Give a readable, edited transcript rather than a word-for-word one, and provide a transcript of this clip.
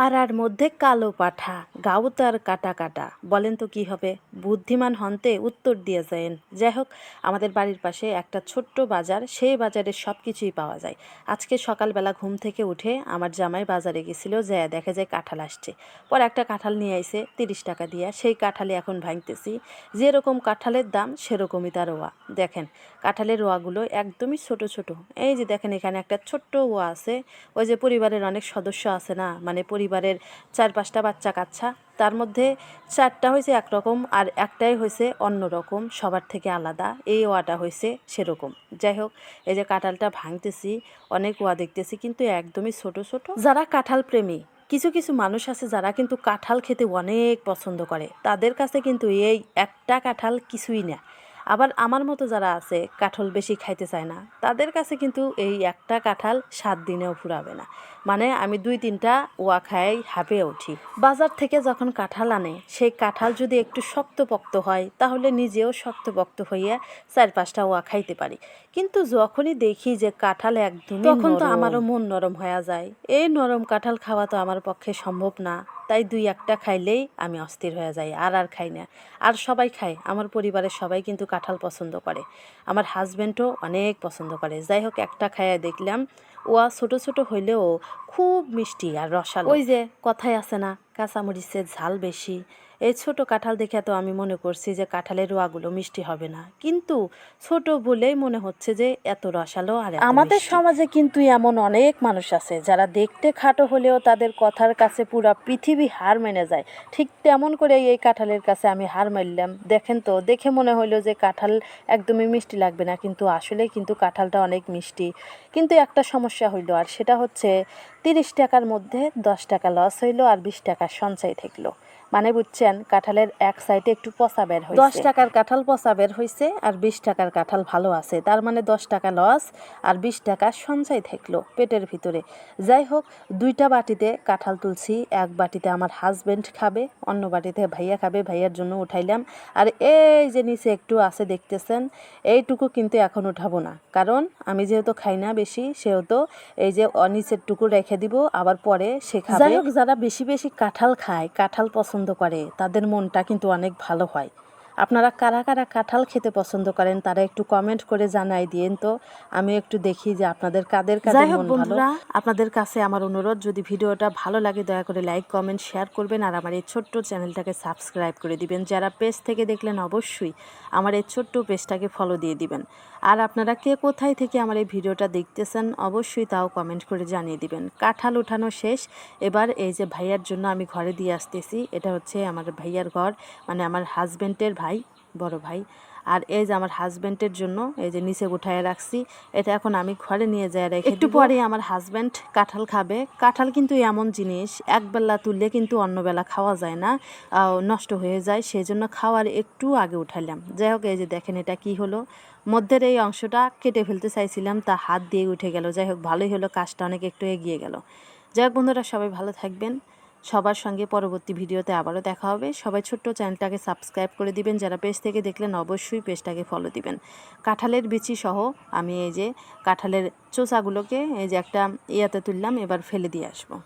আড়ার মধ্যে কালো পাঠা, গাও তার কাটা কাটা, বলেন তো কি হবে? বুদ্ধিমান হন্তে উত্তর দিয়ে যায়েন। যাই হোক, আমাদের বাড়ির পাশে একটা ছোট্ট বাজার, সেই বাজারে সব কিছুই পাওয়া যায়। আজকে সকালবেলা ঘুম থেকে উঠে আমার জামাই বাজারে গেছিল, যায় দেখে যায় কাঁঠাল আসছে। পরে একটা কাঁঠাল নিয়ে আইছে 30 টাকা দিয়া, সেই কাঁঠালে এখন ভাঙতেছি। যেরকম কাঁঠালের দাম সেরকমই তার রোয়া। দেখেন কাঁঠালের রোয়াগুলো একদমই ছোট ছোট। এই যে দেখেন এখানে একটা ছোট্ট রোয়া আছে। ওই যে পরিবারের অনেক সদস্য আছে না, মানে পরিবারের 4-5টা বাচ্চা কাচ্চা, তার মধ্যে 4টা হয়েছে একরকম আর একটাই হয়েছে অন্যরকম, সবার থেকে আলাদা। এই ওয়াটা হয়েছে সেরকম। যাই হোক, এই যে কাঁঠালটা ভাঙতেছি, অনেক ওয়া দেখতেছি কিন্তু একদমই ছোট ছোট। যারা কাঁঠাল প্রেমী, কিছু কিছু মানুষ আছে যারা কিন্তু কাঁঠাল খেতে অনেক পছন্দ করে, তাদের কাছে কিন্তু এই একটা কাঁঠাল কিছুই না। আবার আমার মতো যারা আছে কাঁঠাল বেশি খাইতে চায় না, তাদের কাছে কিন্তু এই একটা কাঁঠাল 7 দিনেও ফুরাবে না। মানে আমি 2-3টা ওয়া খাই হাঁপিয়ে উঠি। বাজার থেকে যখন কাঁঠাল আনে, সেই কাঁঠাল যদি একটু শক্তপোক্ত হয় তাহলে নিজেও শক্তপোক্ত হইয়া 4-5টা ওয়া খাইতে পারি। কিন্তু যখনই দেখি যে কাঁঠাল একদম, তখন তো আমারও মন নরম হয়ে যায়। এই নরম কাঁঠাল খাওয়া তো আমার পক্ষে সম্ভব না, তাই 2-1টা খাইলেই আমি অস্থির হয়ে যাই, আর খাই না। আর সবাই খায়, আমার পরিবারের সবাই কিন্তু কাঁঠাল পছন্দ করে, আমার হাজব্যান্ডও অনেক পছন্দ করে। যাই হোক, একটা খাইয়া দেখলাম ওয়া ছোট ছোট হইলেও খুব মিষ্টি আর রসালো। ওই যে কথায় আছে না, কাঁচামরিচের ঝাল বেশি। এই ছোট কাঁঠাল দেখে তো আমি মনে করছি যে কাঁঠালের রোয়াগুলো মিষ্টি হবে না, কিন্তু ছোট বলেই মনে হচ্ছে যে এত রসালো। আর আমাদের সমাজে কিন্তু এমন অনেক মানুষ আছে যারা দেখতে খাটো হলেও তাদের কথার কাছে পুরা পৃথিবী হার মেনে যায়। ঠিক তেমন করে এই কাঁঠালের কাছে আমি হার মারলাম। দেখেন তো, দেখে মনে হলো যে কাঁঠাল একদমই মিষ্টি লাগবে না, কিন্তু আসলে কিন্তু কাঁঠালটা অনেক মিষ্টি। কিন্তু একটা সমস্যা হইলো, আর সেটা হচ্ছে 30 টাকার মধ্যে 10 টাকা লস হইলো আর 20 টাকা সঞ্চয় থাকলো। মানে বুঝছেন, কাঁঠালের এক সাইডে একটু পচা বের হয়েছে। 10 টাকার কাঁঠাল পচা বের হয়েছে আর 20 টাকার কাঁঠাল ভালো আছে, তার মানে 10 টাকা লস আর 20 টাকা সঞ্চয় থাকলো পেটের ভিতরে। যাই হোক, 2টা বাটিতে কাঁঠাল তুলছি, এক বাটিতে আমার হাজবেন্ড খাবে, অন্য বাটিতে ভাইয়া খাবে, ভাইয়ার জন্য উঠাইলাম। আর এই যে নিচে একটু আছে দেখতেছেন, এইটুকু কিন্তু এখন উঠাবো না, কারণ আমি যেহেতু খাই না বেশি, সেহেতু এই যে নিচের টুকু রেখে দিব, আবার পরে সে খাবে। যাই হোক, যারা বেশি বেশি কাঁঠাল খায়, কাঁঠাল পছন্দ করে, তাদের মনটা কিন্তু অনেক ভালো হয়। আপনারা কারা কারা কাঁঠাল খেতে পছন্দ করেন তারা একটু কমেন্ট করে জানাই দিয়েন তো, আমি একটু দেখি যে আপনাদের কাদের কাদের মন ভালো। আপনাদের কাছে আমার অনুরোধ, যদি ভিডিওটা ভালো লাগে দয়া করে লাইক কমেন্ট শেয়ার করবেন, আর আমার এই ছোট্ট চ্যানেলটাকে সাবস্ক্রাইব করে দিবেন। যারা পেজ থেকে দেখলেন অবশ্যই আমার এই ছোট্ট পেজটাকে ফলো দিয়ে দিবেন। আর আপনারা কে কোথায় থেকে আমার এই ভিডিওটা দেখতেছেন অবশ্যই তাও কমেন্ট করে জানিয়ে দিবেন। কাঁঠাল উঠানো শেষ, এবার এই যে ভাইয়ার জন্য আমি ঘরে দিয়ে আসতেছি। এটা হচ্ছে আমার ভাইয়ার ঘর, মানে আমার হাজব্যান্ডের ভাই, বড় ভাই। আর এই যে আমার হাজব্যান্ডের জন্য এই যে নিচে উঠায় রাখছি, এটা এখন আমি ঘরে নিয়ে যাই রেখে একটু পরে আমার হাজব্যান্ড কাঁঠাল খাবে। কাঁঠাল কিন্তু এমন জিনিস, একবেলা তুললে কিন্তু অন্যবেলা খাওয়া যায় না, নষ্ট হয়ে যায়, সেই জন্য খাওয়ার একটু আগে উঠাইলাম। যাই হোক, এই যে দেখেন এটা কি হলো, মধ্যের এই অংশটা কেটে ফেলতে চাইছিলাম, তা হাত দিয়ে উঠে গেল। যাই হোক, ভালোই হলো, কাজটা অনেক একটু এগিয়ে গেল। যাই হোক বন্ধুরা, সবাই ভালো থাকবেন, সবার সঙ্গে পরবর্তী ভিডিওতে আবারও দেখা হবে। সবাই ছোট্ট চ্যানেলটাকে সাবস্ক্রাইব করে দিবেন, যারা পেজ থেকে দেখলেন অবশ্যই পেজটাকে ফলো দিবেন। কাঁঠালের বিচি সহ আমি এই যে কাঁঠালের চোচাগুলোকে এই যে একটা ইয়াতে তুললাম, এবার ফেলে দিয়ে আসবো।